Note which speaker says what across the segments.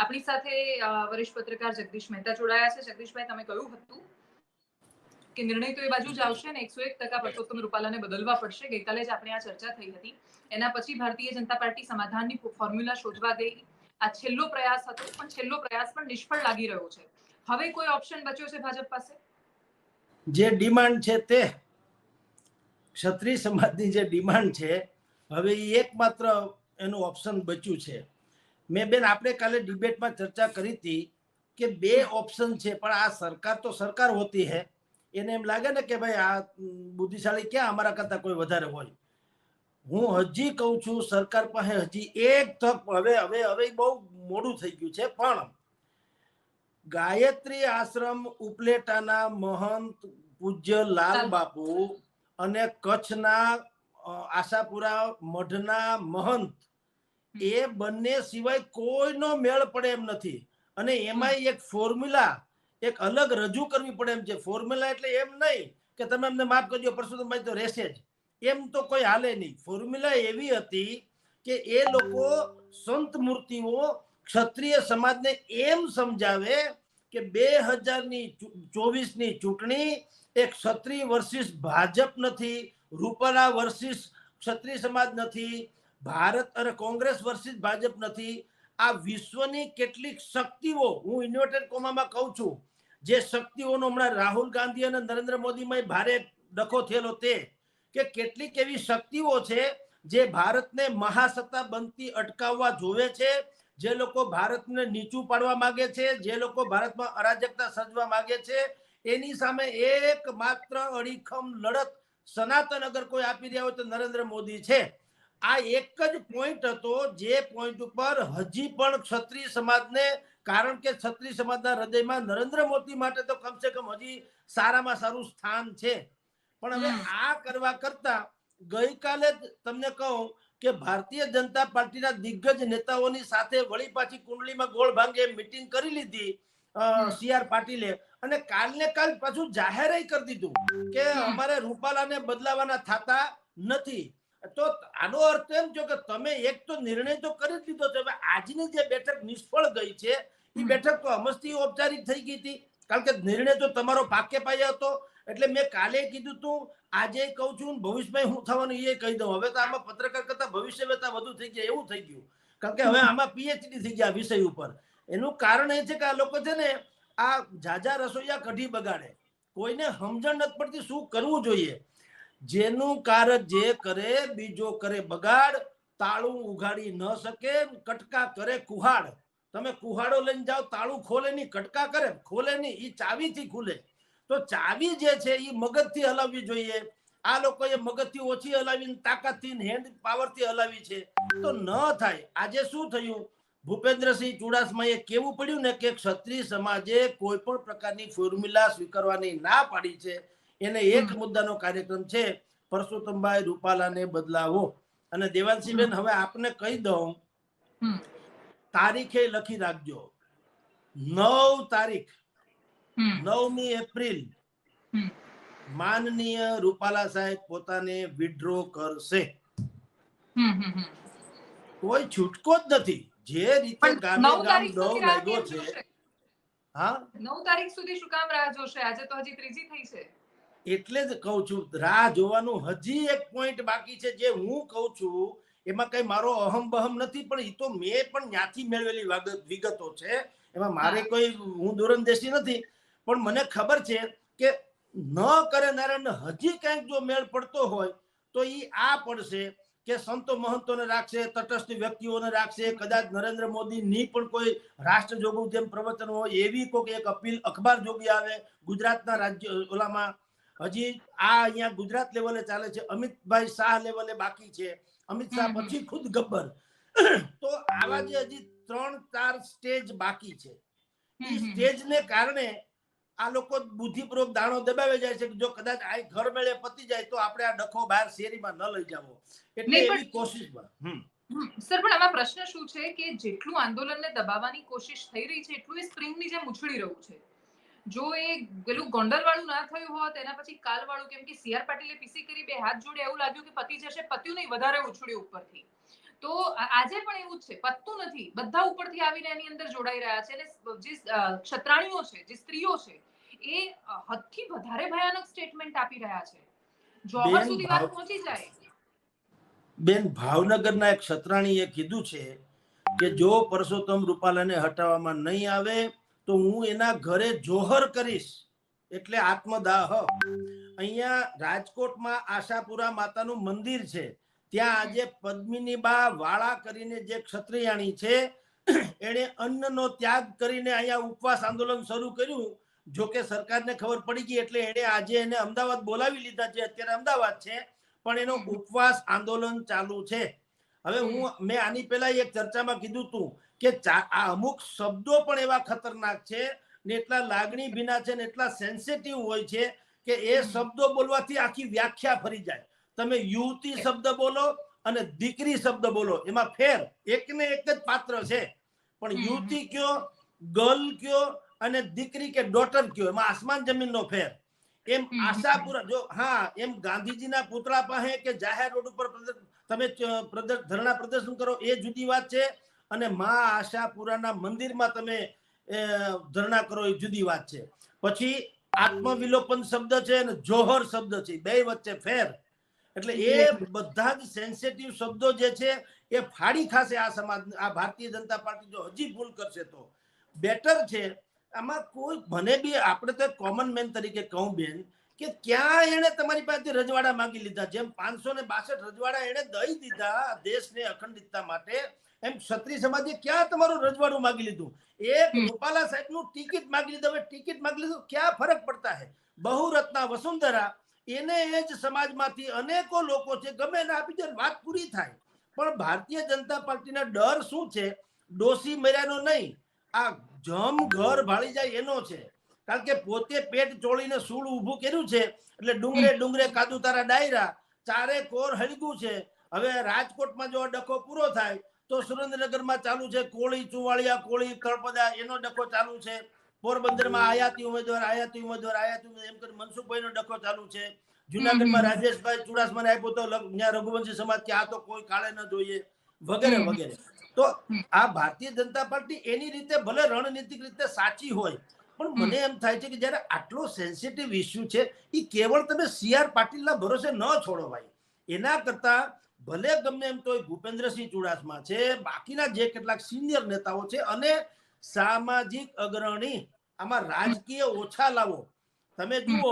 Speaker 1: આપણી સાથે વરિષ્ઠ પત્રકાર જગદીશ મહેતા જોડાયા છે. જગદીશભાઈ, તમે કહ્યું હતું કે નિર્ણય તો એ બાજુ જ આવશે ને 101% પરસોત્તમ રૂપાલાને બદલવા પડશે. ગઈકાલે જ આપણે આ ચર્ચા થઈ હતી. એના પછી ભારતીય જનતા પાર્ટી સમાધાનની ફોર્મ્યુલા શોધવા ગઈ. આ છેલ્લો પ્રયાસ હતો, પણ છેલ્લો પ્રયાસ પણ નિષ્ફળ લાગી રહ્યો છે. હવે કોઈ ઓપ્શન બચ્યો છે ભાજપ પાસે?
Speaker 2: જે ડિમાન્ડ છે તે ક્ષત્રિય સમાજની જે ડિમાન્ડ છે, હવે એ એકમાત્ર એનું ઓપ્શન બચ્યું છે. મેં બેન આપણે કાલે ડિબેટમાં ચર્ચા કરી હતી કે બે ઓપ્શન છે, પણ આ સરકાર તો સરકાર હોતી હે, એને એમ લાગે ને કે ભાઈ આ બુદ્ધિશાળી ક્યાં અમારા કરતા કોઈ વધારે હોય. હું હજી કહું છું સરકાર પાસે હજી એક તક, હવે બહુ મોડું થઈ ગયું છે, પણ ગાયત્રી આશ્રમ ઉપલેટાના મહંત પૂજ્ય લાલ બાપુ અને કચ્છના આશાપુરા મઢના મહંત, એ બંને સિવાય કોઈનો મેળ પડે એમ નથી. અને એમાં એક ફોર્મ્યુલા એક અલગ રજૂ કરવી પડે એમ છે. ફોર્મ્યુલા એટલે એમ નહીં કે તમે અમને માફ કરજો પરસોત્તમભાઈ તો રહેશે જ, એમ તો કોઈ હાલે નહીં. ફોર્મ્યુલા એવી હતી કે એ લોકો સંત મૂર્તિઓ ક્ષત્રિય સમાજને એમ સમજાવે કે 2024ની ચૂંટણી એ ક્ષત્રિય વર્સિસ ભાજપ નથી, રૂપાલા વર્સિસ ક્ષત્રિય સમાજ નથી, ભારત અને કોંગ્રેસ વર્સિસ ભાજપ નથી. આ વિશ્વની કેટલીક શક્તિઓ, હું ઇન્વર્ટેડ કોમામાં કહું છું, જે શક્તિઓનો હમણાં રાહુલ ગાંધી અને નરેન્દ્ર મોદીમાં ભારે ડખો થયેલો, તે કે કેટલીક એવી શક્તિઓ છે જે ભારતને મહાસત્તા બનતી અટકાવવા જોવે છે, જે લોકો ભારતને નીચું પાડવા માંગે છે, જે લોકો ભારતમાં અરાજકતા સર્જવા માંગે છે, એની સામે એક માત્ર અડીખમ લડત સનાતન અગર કોઈ આપી રહ્યા હોય તો નરેન્દ્ર મોદી છે. આ એક જ પોઈન્ટ હતો, જે પોઈન્ટ ઉપર હજી પણ ક્ષત્રિય સમાજને, કારણ કે ક્ષત્રિય સમાજના હૃદયમાં નરેન્દ્ર મોદી માટે તો કમસે કમ હજી સારામાં સારું સ્થાન છે. પણ હવે આ કરવા કરતા ગઈકાલે જ તમને કહું કે ભારતીય જનતા પાર્ટીના દિગ્ગજ નેતાઓની સાથે વળી પાછી કુંડલીમાં ગોળ ભાંગે મીટિંગ કરી લીધી CR પાટીલે, અને કાલને કાલ પાછું જાહેર કરી દીધું કે અમારે રૂપાલાને બદલાવાના થતા નથી. તો આનો અર્થ એમ છે કે તમે એક તો નિર્ણય તો કરી દીધો છે. હવે આજની જે બેઠક નિષ્ફળ ગઈ છે, એ બેઠક તો અમસ્તી ઔપચારિક થઈ ગઈ હતી, કારણ કે નિર્ણય તો તમારો પાકે પાયા હતો. એટલે મેં કાલે કીધું તું, આજે કહું છું, ભવિષ્યમાં શું થવાનું એ કહી દઉં. હવે તો આમાં પત્રકાર કરતા ભવિષ્ય વેતા વધુ થઈ ગયા એવું થઈ ગયું, કારણ કે હવે આમાં PhD થઈ ગયા વિષય ઉપર. એનું કારણ એ છે કે આ લોકો છે ને આ જાજા રસોઈયા કઢી બગાડે, કોઈને સમજણ નથી પડતી શું કરવું જોઈએ. જેનું કારક જે કરે બીજો કરે બગાડ, તાળું ઉઘાડી ન શકે, કટકા કરે કુહાડ. તમે કુહાડો લઈને જાઓ, તાળું ખોલે નહીં, કટકા કરે ખોલે નહીં, એ ચાવીથી ખુલે. તો ચાવી જે છે એ મગજથી હલાવવી જોઈએ. આ લોકોએ મગજથી ઓછી હલાવીને તાકાતથી હેન્ડ પાવરથી હલાવી છે, તો ન થાય. આજે શું થયું, ભૂપેન્દ્રસિંહ ચુડાસમાએ કેવું પડ્યું ને કે ક્ષત્રિય સમાજે કોઈ પણ પ્રકારની ફોર્મ્યુલા સ્વીકારવાની ના પાડી છે. એને એક મુદ્દાનો કાર્યક્રમ છે, પરસોત્તમભાઈ રૂપાલાને બદલાવો. અને દેવાંશીબેન, હવે આપને કહી દઉં, તારીખે લખી રાખજો, 9 તારીખ 9મી એપ્રિલ માનનીય રૂપાલા સાહેબ પોતાને વિડ્રો કરશે. કોઈ છૂટકો જ નથી. જે રીતે ગામે ગામ ડવ લાગ્યો છે. હા,
Speaker 1: 9 તારીખ સુધી શું કામ રાહ જોશે? આજે તો હજી 3જી થઈ છે.
Speaker 2: એટલે જ કહું છું, રાહ જોવાનું હજી એક પોઈન્ટ બાકી છે. જે હું કહું છું એમાં કઈ મારો અહમ બહમ નથી, પણ એ તો મેં પણ ત્યાંથી મેળવેલી વિગતો છે. એમાં મારે કોઈ, હું દૂરંદેશી નથી, પણ મને ખબર છે કે ન કરે નારાયણ હજી કંઈક જો મેળ પડતો હોય તો એ આ પડશે કે સંતો મહંતોને રાખશે, તટસ્થ વ્યક્તિઓને રાખશે, કદાચ નરેન્દ્ર મોદીની પણ કોઈ રાષ્ટ્ર જોગું જેમ પ્રવચન હોય એવી કોઈ એક અપીલ અખબાર જોગી આવે ગુજરાતના રાજ્ય ઓલામાં. હજી આ અહીંયા ગુજરાત લેવલે ચાલે છે, અમિતભાઈ શાહ લેવલે બાકી છે, અમિત શાહ પછી ખુદ ગબ્બર. તો આવા જે હજી 3-4 સ્ટેજ બાકી છે, એ સ્ટેજને કારણે આ લોકો બુદ્ધિપૂર્વક દાણો દબાવી જાય છે કે જો કદાચ આ ઘર મેળે પતી જાય તો આપણે આ ડખો બહાર શેરીમાં ન લઈ જાવો, એટલે એવી કોશિશમાં.
Speaker 1: સર, પણ આમાં પ્રશ્ન શું છે કે જેટલું આંદોલનને દબાવવાની કોશિશ થઈ રહી છે, એટલું એ સ્પ્રિંગની જેમ ઉછળી રહ્યું છે. જો એ પેલું ગોંડલ વાળું ના થયું હોત, એના પછી કાલ વાળું, કેમ કે CR પાટીલે પીસી કરી બે હાથ જોડે એવું લાગ્યું કે પતી જશે, પત્યું નહીં, વધારે ઉછળ્યું ઉપરથી. તો આજે પણ એવું જ છે, પતતું નથી, બધા ઉપરથી આવીને એની અંદર જોડાઈ રહ્યા છે. અને જે ક્ષત્રાણીઓ છે, જે સ્ત્રીઓ છે, એ હદથી વધારે ભયાનક સ્ટેટમેન્ટ આપી રહ્યા છે. જોહર
Speaker 2: બેન
Speaker 1: સુધી વાત
Speaker 2: ભાવ
Speaker 1: પહોંચી જાય.
Speaker 2: બેન ભાવનગરના એક ક્ષત્રાણીએ કીધું છે કે જો પરસોત્તમ રૂપાલાને હટાવવામાં નહીં આવે તો હું એના ઘરે જોહર કરીશ, એટલે આત્મદાહ. અહીંયા રાજકોટમાં આશાપુરા માતાનું મંદિર છે, ત્યાં આજે પદ્મિની બા વાળા કરીને જે ક્ષત્રિયાણી છે, એણે અન્નનો ત્યાગ કરીને અહીંયા ઉપવાસ આંદોલન શરૂ કર્યું. જો કે સરકારને ખબર પડી ગઈ એટલે એણે આજે એને અમદાવાદ બોલાવી લીધા છે, અત્યારે અમદાવાદ છે, પણ એનો ઉપવાસ આંદોલન ચાલુ છે. હવે મેં આની પહેલા એક ચર્ચામાં કીધું હતું કે આ અમુક શબ્દો પણ એવા ખતરનાક છે ને એટલા લાગણી ભીના છે ને એટલા સેન્સિટિવ હોય છે કે એ શબ્દો બોલવાથી આખી વ્યાખ્યા ફરી જાય. તમે યુવતી શબ્દ બોલો અને દીકરી શબ્દ બોલો, એમાં ફેર એકને એક જ પાત્ર છે, પણ યુવતી કયો, ગર્લ કયો અને દીકરી કે ડોટર કયો, એમાં આસમાન જમીનનો ફેર. એમ આશાપુરા જો એમ ગાંધીજીના પુતળા પાસે કે જાહેર રોડ ઉપર તમે ધરણા પ્રદર્શન કરો એ જુદી વાત છે, અને માં આશાપુરાના મંદિરમાં તમે ધરણા કરો એ જુદી વાત છે. પછી આત્મવિલોપન શબ્દ છે અને જોહર શબ્દ છે, બે વચ્ચે ફેર. એટલે એ બધા જ સેન્સિટિવ શબ્દો જે છે એ ફાડી ખાશે આ સમાજ. આ ભારતીય જનતા પાર્ટી જો હજી ભૂલ કરશે તો બેટર છે. આમાં કોઈ મને બી આપણે તો કોમન મેન તરીકે કહું બેન કે ક્યાં એને તમારી પાસેથી રજવાડા માંગી લીધા? જેમ 562 રજવાડા એને દઈ દીધા દેશને અખંડિતતા માટે, એમ ક્ષત્રિય સમાજે ક્યાં તમારું રજવાડું માંગી લીધું? એક રૂપાલા સાહેબનું ટિકિટ માંગી લીધું. હવે ટિકિટ માંગી લીધું, ક્યાં ફરક પડતા હે? બહુરત્ના વસુંધરા એને એ જ સમાજમાંથી અનેકો લોકો છે, ગમે એને આપી દે, વાત પૂરી થાય. પણ ભારતીય જનતા પાર્ટીના ડર શું છે? ડોસી મર્યાનો નહીં, આ જમ ઘર ભાળી જાય એનો છે. કારણ કે પોતે પેટ ચોળીને સૂળ ઊભું કર્યું છે, એટલે ડુંગરે ડુંગરે કાદુ તારા ડાયરા, ચારે કોર હળગ્યું છે. હવે રાજકોટમાં જો ડખો પૂરો થાય તો સુરેન્દ્રનગરમાં ચાલુ છે, કોળી ચુવાળિયા, કોળી તળપદા, એનો ડખો ચાલુ છે. પોરબંદરમાં આયાતી ઉમેદવાર એમ કરી મનસુખભાઈનો ડખો ચાલુ છે. જુનાગઢમાં રાજેશભાઈ ચુડાસમાને આપ્યો તો ત્યાં રઘુવંશી સમાજ કે આ તો કોઈ કાળે ન જોઈએ, વગેરે વગેરે. તો આ ભારતીય જનતા પાર્ટી એની રીતે ભલે રણનીતિક રીતે સાચી હોય, પણ મને એમ થાય છે કે જયારે આટલો સેન્સિટિવ ઇસ્યુ છે એ કેવળ તમે CR પાટીલના ભરોસે ન છોડો ભાઈ. એના કરતા ભલે ગમે એમ તો ભૂપેન્દ્રસિંહ ચુડાસમા છે, બાકીના જે કેટલાક સિનિયર નેતાઓ છે, અને સામાજિક અગ્રણી, આમાં રાજકીય ઓછા લાવો. તમે જુઓ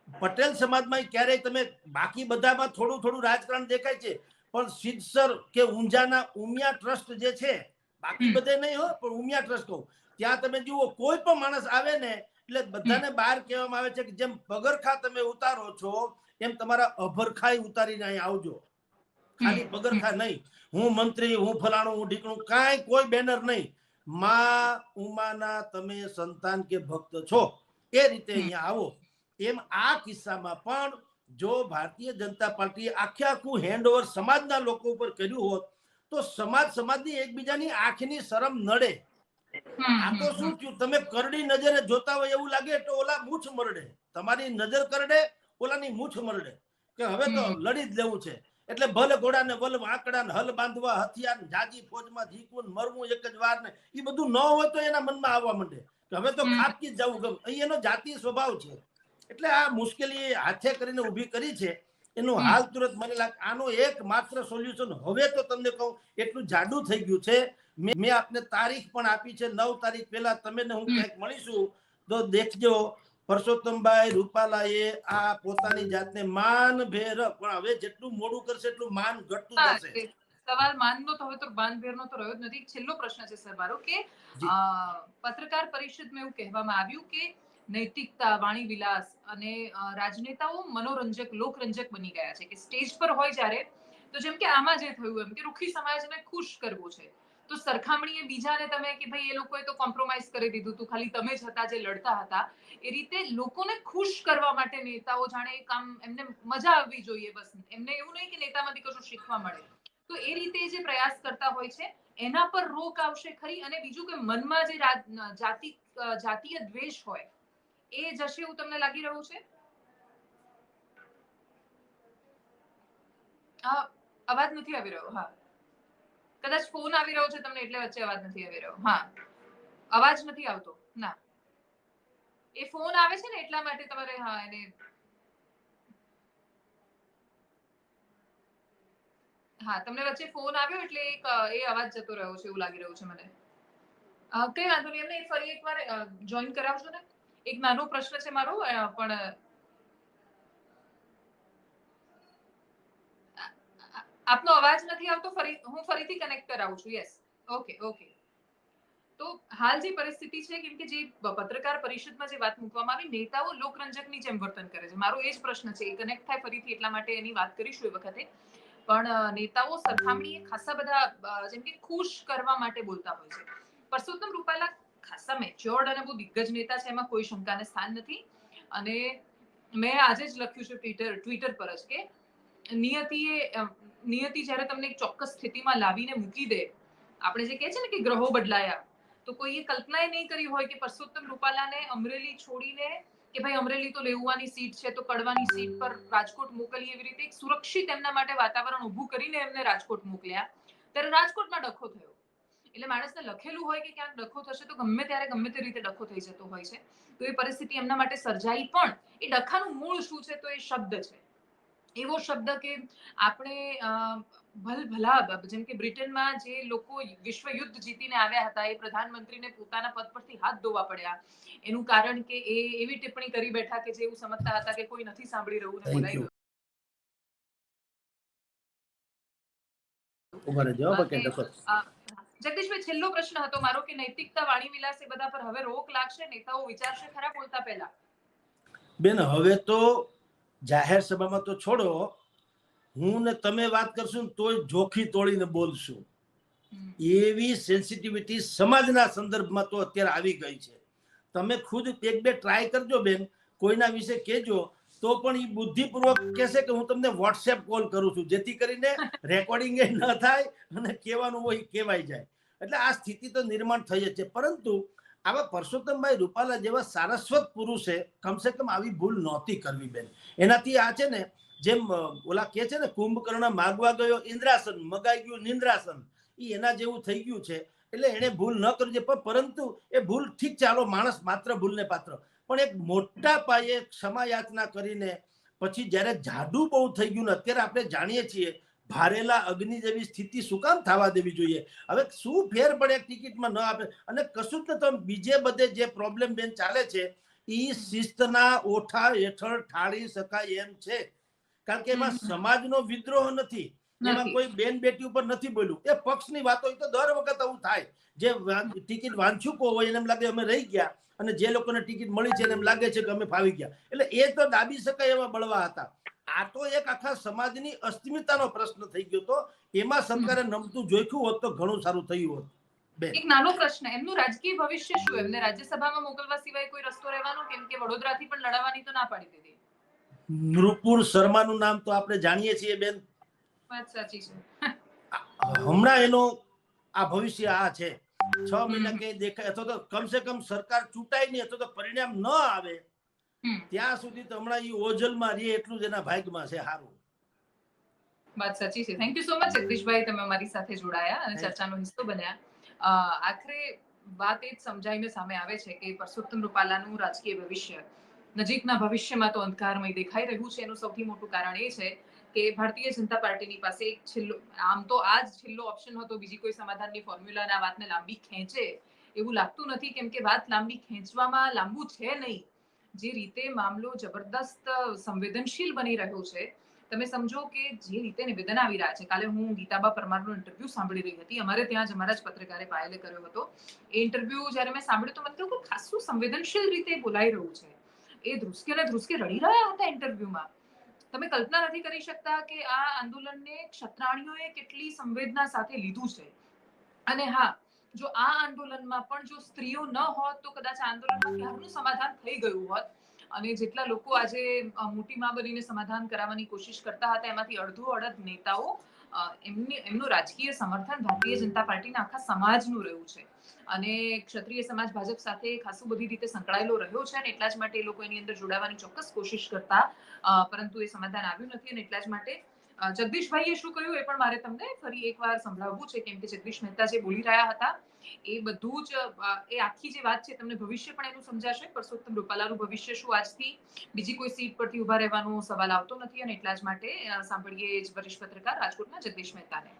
Speaker 2: પટેલ સમાજમાં ક્યારેય તમે બાકી બધામાં થોડું થોડું રાજકારણ દેખાય છે, પણ સિદ્ધસર કે ઊંઝાના ઉમિયા ટ્રસ્ટ જે છે, બાકી બધે નહીં હો, પણ ઉમિયા ટ્રસ્ટ કહું, ત્યાં તમે જુઓ કોઈ પણ માણસ આવે ને એટલે બધાને બહાર કહેવામાં આવે છે કે જેમ પગરખા તમે ઉતારો છો એમ તમારા અભરખાઈ ઉતારીને અહીં આવજો. ખાલી પગરખા નહીં, હું મંત્રી, હું ફલાણું, હું ઢીકણું, કાંઈ કોઈ બેનર નહીં. માં ઉમાના તમે સંતાન કે ભક્ત છો એ રીતે અહીંયા આવો. એમ આ કિસ્સામાં પણ જો ભારતીય જનતા પાર્ટી આખું હેન્ડઓવર સમાજના લોકો ઉપર કર્યું હોત તો સમાજની એકબીજાની આંખની શરમ નડે. આ તો શું થયું? તમે કરડી નજરે જોતા હોય એવું લાગે તો ઓલા મૂછ મરડે, તમારી નજર કરડે, ઓલાની મૂછ મરડે, કે હવે તો લડી જ લેવું છે. એટલે ભલે ઘોડાને વલ આંકડાને હલ બાંધવા, હથિયાર જાજી ફોજમાં ઝીકવું મરવું એક જ વાર ને, એ બધું ન હોય તો એના મનમાં આવવા માંડે કે હવે તો ખાપકી જ જવું ગમે. અહીં એનો જાતીય સ્વભાવ છે. એટલે આ મુશ્કેલી હાથે કરીને ઊભી કરી છે. એનું હાલ તુરંત મને લાગે આનો એક માત્ર સોલ્યુશન હવે તો તમને કહું એટલું જાડું થઈ ગયું છે. મેં આપને તારીખ પણ આપી છે, 9 તારીખ પહેલા તમે ને હું ક્યાંક મળીશું તો દેખજો પરસોત્તમભાઈ રૂપાલાએ આ પોતાની જાતને માનભેર, પણ હવે જેટલું મોડું કરશે એટલું માન ઘટતું જશે.
Speaker 1: સવાલ માનનો તો હવે તો માનભેરનો તો રહ્યો જ નથી. છેલ્લો પ્રશ્ન છે સર મારો કે પત્રકાર પરિષદમાં એવું કહેવામાં આવ્યું કે નૈતિકતા, વાણી વિલાસ અને રાજનેતાઓ મનોરંજક, લોકરંજક બની ગયા છે, કે સ્ટેજ પર હોય જ્યારે તો જેમ કે આમાં જે થયું એમ કે રૂખી સમાજને ખુશ કરવું છે, તો સરખામણીએ બીજાને તમે કે ભાઈ એ લોકોએ તો કોમ્પ્રોમાઇઝ કરી દીધું હતું, ખાલી તમે જ હતા જે લડતા હતા, એ રીતે લોકોને ખુશ કરવા માટે નેતાઓ જાણે એ કામ એમને મજા આવવી જોઈએ, બસ એમને એવું નહીં કે નેતામાંથી કશું શીખવા મળે, તો એ રીતે જે પ્રયાસ કરતા હોય છે એના પર રોક આવશે ખરી? અને બીજું કે મનમાં જે જાતીય દ્વેષ હોય એ જશે એવું તમને લાગી રહ્યું છે? અવાજ નથી આવી રહ્યો. હા કદાચ ફોન આવી રહ્યો છે તમને એટલે વચ્ચે અવાજ નથી આવી રહ્યો. હા, અવાજ નથી આવતો. ના, એ ફોન આવે છે ને એટલા માટે તમારે હા એને હા તમને વચ્ચે ફોન આવ્યો એટલે એ અવાજ જતો રહ્યો છે એવું લાગી રહ્યું છે મને. કઈ વાંધો નહીં, એમને ફરી એકવાર જોઈન કરાવજો ને. એક નાનો પ્રશ્ન છે મારો પણ આપનો અવાજ નથી આવતો. હું ફરીથી કનેક્ટ કરાવું છું. Yes, okay. તો હાલ જે પરિસ્થિતિ છે, કેમ કે જે પત્રકાર પરિષદમાં જે વાત મૂકવામાં આવી, નેતાઓ લોકરંજકની જેમ વર્તન કરે છે. મારો એ જ પ્રશ્ન છે, એ કનેક્ટ થાય ફરીથી એટલા માટે એની વાત કરીશું એ વખતે. પણ નેતાઓ સરખામણીએ ખાસા બધા જેમ કે ખુશ કરવા માટે બોલતા હોય છે. પરસોત્તમ રૂપાલા ખાસા મેચ્યોર્ડ અને બહુ દિગ્ગજ નેતા છે, એમાં કોઈ શંકાને સ્થાન નથી. અને મેં આજે જ લખ્યું છે ટ્વિટર પર જ કે નિયતિ જ્યારે તમને એક ચોક્કસ સ્થિતિમાં લાવીને મૂકી દે, આપણે જે કહે છે ને કે ગ્રહો બદલાયા, તો કોઈએ કલ્પના નહીં કરી હોય કે પરસોત્તમ રૂપાલાને અમરેલી છોડીને કે ભાઈ અમરેલી તો લેઉવાની સીટ છે તો કડવાની સીટ પર રાજકોટ મોકલીએ, એવી રીતે એક સુરક્ષિત એમના માટે વાતાવરણ ઊભું કરીને એમને રાજકોટ મોકલ્યા. ત્યારે રાજકોટમાં ડખો થયો. એટલે માણસને લખેલું હોય કે ક્યાંક ડખો થશે તો ગમે ત્યારે ગમે તે રીતે ડખો થઈ જતો હોય છે. તો એ પરિસ્થિતિ એમના માટે સર્જાઈ. પણ એ ડખાનું મૂળ શું છે? તો એ શબ્દ છે. એવો શબ્દ કે આપણે ભલભલા, જેમ કે બ્રિટનમાં જે લોકો વિશ્વ યુદ્ધ જીતીને આવ્યા હતા, એ પ્રધાનમંત્રીને પોતાના પદ પરથી હાથ ધોવા પડ્યા. એનું કારણ કે એ એવી ટિપ્પણી કરી બેઠા કે જે એવું સમજતા હતા કે કોઈ નથી સાંભળી રહ્યું ને
Speaker 2: થેન્ક
Speaker 1: બોલાઈ
Speaker 2: યુ.
Speaker 1: ગયું. જગદીશભાઈ, છેલ્લો પ્રશ્ન હતો મારો કે નૈતિકતા, વાણી વિલાસ એ બધા પર હવે રોક લાગશે? નેતાઓ વિચારશે ખરા બોલતા પહેલા?
Speaker 2: બેન, હવે તો જાહેર સભામાં તો છોડો, હું ને તમે વાત કરશું તોય જોખી તોડીને બોલશું. એવી સેન્સિટિવિટી સમાજના સંદર્ભમાં તો અત્યારે આવી ગઈ છે. તમે ખુદ એક બે ટ્રાય કરજો બેન, કોઈના વિશે કહેજો તો પણ એ બુદ્ધિપૂર્વક કહેશે કે હું તમને વોટ્સએપ કોલ કરું છું, જેથી કરીને રેકોર્ડિંગ ન થાય અને કહેવાનું હોય કહેવાય જાય. એટલે આ સ્થિતિ તો નિર્માણ થઈ જ છે. પરંતુ આવા પરસોત્તમભાઈ રૂપાલા જેવા સારસ્વત પુરુષે કમસે કમ આવી ભૂલ નહોતી કરવી બેન. એનાથી આ છે ને, જેમ ઓલા કે છે ને, કુંભકર્ણ માગવા ગયો ઇન્દ્રાસન, મગાઈ ગયું નિંદ્રાસન, એ એના જેવું થઈ ગયું છે. એટલે એને ભૂલ ન કરવી જોઈએ. પરંતુ એ ભૂલ ઠીક, ચાલો, માણસ માત્ર ભૂલને પાત્ર, પણ એક મોટા પાયે ક્ષમાયાચના કરીને પછી જ્યારે જાડુ બહુ થઈ ગયું ને, અત્યારે આપણે જાણીએ છીએ, ભારેલા અગ્નિ જેવી સ્થિતિ શું કામ થવા દેવી જોઈએ? હવે શું ફેર પડે એક ટિકિટમાં ન આપે? અને કશું જ તો બીજે બધે જે પ્રોબ્લેમ બેન ચાલે છે, એ શિસ્તના ઓઠા હેઠળ ઠાળી શકાય એમ છે. કારણ કે એમાં સમાજનો વિદ્રોહ નથી, એમાં કોઈ બેન બેટી ઉપર નથી બોલ્યું. એ પક્ષની વાતો, તો દર વખત આવું થાય. જે ટિકિટ વાંચુકો હોય એને એમ લાગે અમે રહી ગયા, અને જે લોકોને ટિકિટ મળી છે એને એમ લાગે છે કે અમે ફાવી ગયા. એટલે એ તો દાબી શકાય એવા બળવા હતા. આ તો એક આખા સમાજની અસ્મિતાનો પ્રશ્ન થઈ ગયો હતો. એમાં સરકારે નમતું જોઈતું હોત તો ઘણું સારું થયું હોત.
Speaker 1: એક નાનો પ્રશ્ન, એમનું રાજકીય ભવિષ્ય શું? એમને રાજ્યસભામાં મોકલવા સિવાય કોઈ રસ્તો રહેવાનો? કેમ કે વડોદરાથી પણ લડવાની તો ના પાડી દીધી.
Speaker 2: નૃપુર શર્માનું નામ તો આપણે જાણીએ છીએ બેન.
Speaker 1: વાત સાચી છે.
Speaker 2: હમણાં એનો આ ભવિષ્ય આ છે. 6 મહિના કઈ દેખાય, અથવા તો કમસે કમ સરકાર ચૂંટાય નહીં, અથવા તો પરિણામ ન આવે ત્યાં સુધી તો હમણાં એ ઓજલમાં રહે એટલું જ એના ભાગમાં છે. સારું,
Speaker 1: વાત સાચી છે. થેન્ક યુ સો મચ જગદીશભાઈ, તમે અમારી સાથે જોડાયા અને ચર્ચાનો હિસ્સો બન્યા. આખરે વાત એ જ સમજાઈને સામે આવે છે કે પરસોત્તમ રૂપાલાનું રાજકીય ભવિષ્ય નજીકના ભવિષ્યમાં તો અંધકારમય દેખાઈ રહ્યું છે. એનું સૌથી મોટું કારણ એ છે કે ભારતીય જનતા પાર્ટીની પાસે એક છેલ્લો, આમ તો આ જ છેલ્લો ઓપ્શન હતો, બીજી કોઈ સમાધાનની ફોર્મ્યુલા આ વાતને લાંબી ખેંચે એવું લાગતું નથી. કેમ કે વાત લાંબી ખેંચવામાં લાંબુ છે નહીં. જે રીતે મામલો જબરદસ્ત સંવેદનશીલ બની રહ્યો છે, તમે સમજો કે જે રીતે નિવેદન આવી રહ્યા છે. કાલે હું ગીતાબા પરમારનો ઇન્ટરવ્યુ સાંભળી રહી હતી. અમારે ત્યાં જ અમારા જ પત્રકારે પાયલે કર્યો હતો. એ ઇન્ટરવ્યુ જ્યારે મેં સાંભળ્યું તો મને થયું કે ખાસું સંવેદનશીલ રીતે બોલાઈ રહ્યું છે. એ ધ્રુસકે ને ધ્રુસકે રડી રહ્યા હતા ઇન્ટરવ્યુમાં. તમે કલ્પના નથી કરી શકતા કે આ આંદોલનને ક્ષત્રાણીઓએ કેટલી સંવેદના સાથે લીધું છે. અને હા, જો આ આંદોલનમાં પણ જો સ્ત્રીઓ ન હોત તો કદાચ આંદોલનમાં ક્યારનું સમાધાન થઈ ગયું હોત. અને જેટલા લોકો આજે મોટી માં બનીને સમાધાન કરાવવાની કોશિશ કરતા હતા, એમાંથી અડધો અડધ નેતાઓ એમનું રાજકીય સમર્થન ભારતીય જનતા પાર્ટીના આખા સમાજનું રહ્યું છે. અને ક્ષત્રિય સમાજ ભાજપ સાથે ખાસું બધી રીતે સંકળાયેલો રહ્યો છે, અને એટલા જ માટે એ લોકો એની અંદર જોડાવાની ચોક્કસ કોશિશ કરતા, પરંતુ એ સમાધાન આવ્યું નથી. અને એટલા જ માટે જગદીશભાઈએ શું કહ્યું એ પણ મારે તમને ફરી એકવાર સંભળાવવું છે, કેમ કે જગદીશ મહેતા જે બોલી રહ્યા હતા એ બધું જ એ આખી જે વાત છે તમને ભવિષ્ય પણ એનું સમજાશે. પરસોત્તમ રૂપાલાનું ભવિષ્ય શું આજથી બીજી કોઈ સીટ પરથી ઉભા રહેવાનો સવાલ આવતો નથી, અને એટલા જ માટે સાંભળીએ જ વરિષ્ઠ પત્રકાર રાજકોટના જગદીશ મહેતાને.